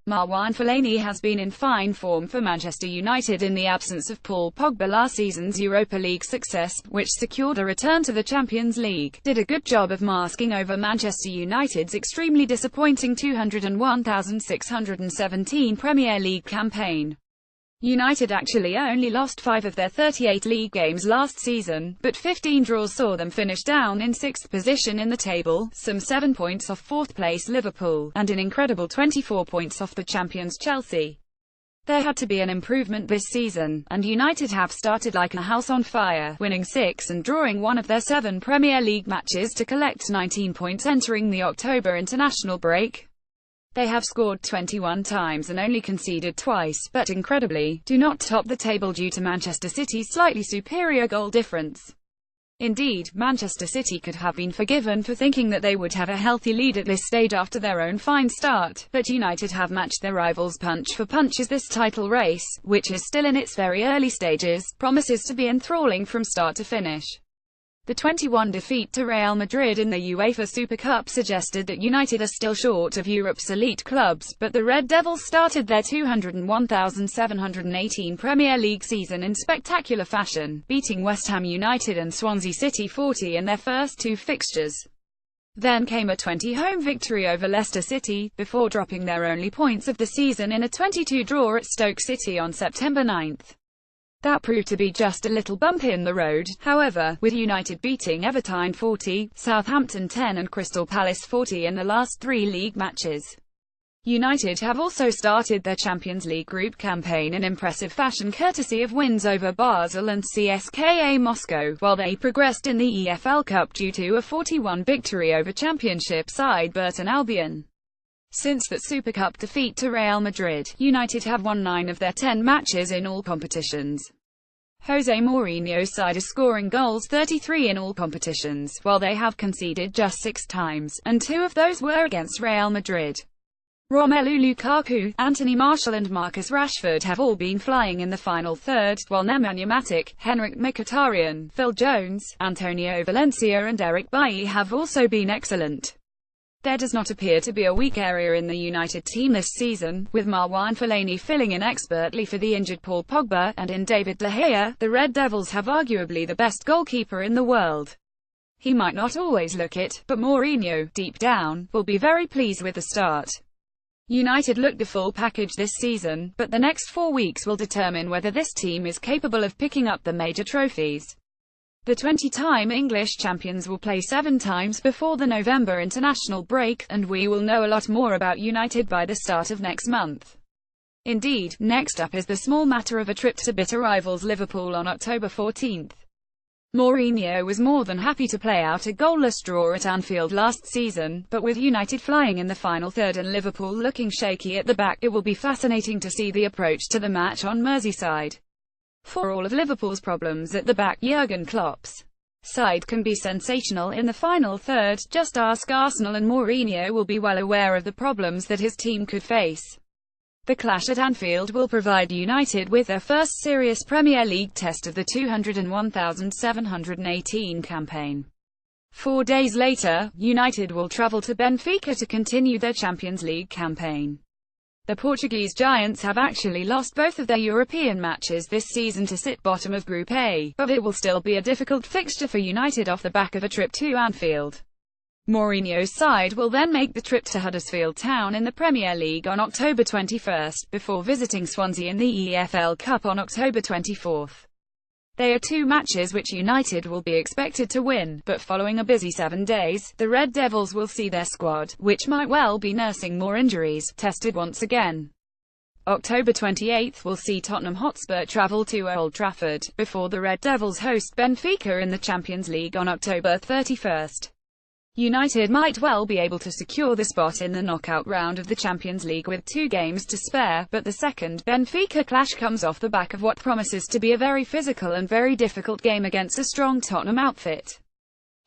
Marouane Fellaini has been in fine form for Manchester United in the absence of Paul Pogba. Last season's Europa League success, which secured a return to the Champions League, did a good job of masking over Manchester United's extremely disappointing 201,617 Premier League campaign. United actually only lost 5 of their 38 league games last season, but 15 draws saw them finish down in 6th position in the table, some 7 points off 4th place Liverpool, and an incredible 24 points off the champions Chelsea. There had to be an improvement this season, and United have started like a house on fire, winning 6 and drawing 1 of their 7 Premier League matches to collect 19 points entering the October international break. They have scored 21 times and only conceded twice, but incredibly, do not top the table due to Manchester City's slightly superior goal difference. Indeed, Manchester City could have been forgiven for thinking that they would have a healthy lead at this stage after their own fine start, but United have matched their rivals punch for punch as this title race, which is still in its very early stages, promises to be enthralling from start to finish. The 21 defeat to Real Madrid in the UEFA Super Cup suggested that United are still short of Europe's elite clubs, but the Red Devils started their 201,718 Premier League season in spectacular fashion, beating West Ham United and Swansea City 40 in their first 2 fixtures. Then came a 20-home victory over Leicester City, before dropping their only points of the season in a 22 draw at Stoke City on September 9. That proved to be just a little bump in the road, however, with United beating Everton 40, Southampton 10 and Crystal Palace 40 in the last 3 league matches. United have also started their Champions League group campaign in impressive fashion courtesy of wins over Basel and CSKA Moscow, while they progressed in the EFL Cup due to a 41 victory over Championship side Burton Albion. Since that Super Cup defeat to Real Madrid, United have won 9 of their 10 matches in all competitions. Jose Mourinho's side is scoring goals 33 in all competitions, while they have conceded just 6 times, and 2 of those were against Real Madrid. Romelu Lukaku, Anthony Martial and Marcus Rashford have all been flying in the final third, while Nemanja Matic, Henrik Mkhitaryan, Phil Jones, Antonio Valencia and Eric Bailly have also been excellent. There does not appear to be a weak area in the United team this season, with Marouane Fellaini filling in expertly for the injured Paul Pogba, and in David De Gea, the Red Devils have arguably the best goalkeeper in the world. He might not always look it, but Mourinho, deep down, will be very pleased with the start. United look the full package this season, but the next 4 weeks will determine whether this team is capable of picking up the major trophies. The 20-time English champions will play 7 times before the November international break, and we will know a lot more about United by the start of next month. Indeed, next up is the small matter of a trip to bitter rivals Liverpool on October 14. Mourinho was more than happy to play out a goalless draw at Anfield last season, but with United flying in the final third and Liverpool looking shaky at the back, it will be fascinating to see the approach to the match on Merseyside. For all of Liverpool's problems at the back, Jurgen Klopp's side can be sensational in the final third. Just ask Arsenal, and Mourinho will be well aware of the problems that his team could face. The clash at Anfield will provide United with their first serious Premier League test of the 201,718 campaign. 4 days later, United will travel to Benfica to continue their Champions League campaign. The Portuguese giants have actually lost both of their European matches this season to sit bottom of Group A, but it will still be a difficult fixture for United off the back of a trip to Anfield. Mourinho's side will then make the trip to Huddersfield Town in the Premier League on October 21, before visiting Swansea in the EFL Cup on October 24. They are 2 matches which United will be expected to win, but following a busy 7 days, the Red Devils will see their squad, which might well be nursing more injuries, tested once again. October 28 will see Tottenham Hotspur travel to Old Trafford, before the Red Devils host Benfica in the Champions League on October 31. United might well be able to secure the spot in the knockout round of the Champions League with 2 games to spare, but the second Benfica clash comes off the back of what promises to be a very physical and very difficult game against a strong Tottenham outfit.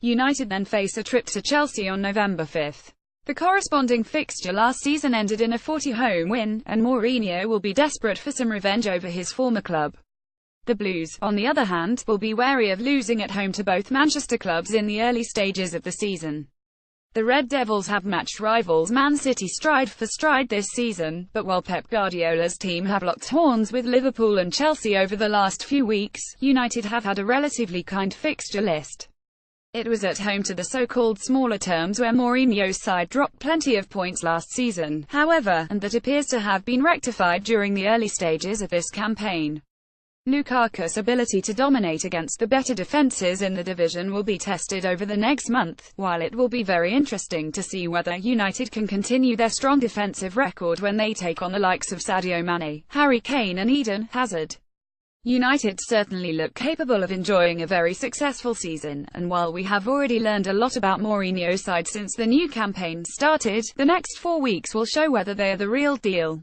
United then face a trip to Chelsea on November 5. The corresponding fixture last season ended in a 40-home win, and Mourinho will be desperate for some revenge over his former club. The Blues, on the other hand, will be wary of losing at home to both Manchester clubs in the early stages of the season. The Red Devils have matched rivals Man City stride for stride this season, but while Pep Guardiola's team have locked horns with Liverpool and Chelsea over the last few weeks, United have had a relatively kind fixture list. It was at home to the so-called smaller terms where Mourinho's side dropped plenty of points last season, however, and that appears to have been rectified during the early stages of this campaign. Lukaku's ability to dominate against the better defences in the division will be tested over the next month, while it will be very interesting to see whether United can continue their strong defensive record when they take on the likes of Sadio Mane, Harry Kane and Eden Hazard. United certainly look capable of enjoying a very successful season, and while we have already learned a lot about Mourinho's side since the new campaign started, the next 4 weeks will show whether they are the real deal.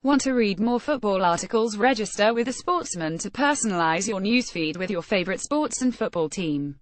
Want to read more football articles? Register with The Sportsman to personalize your newsfeed with your favorite sports and football team.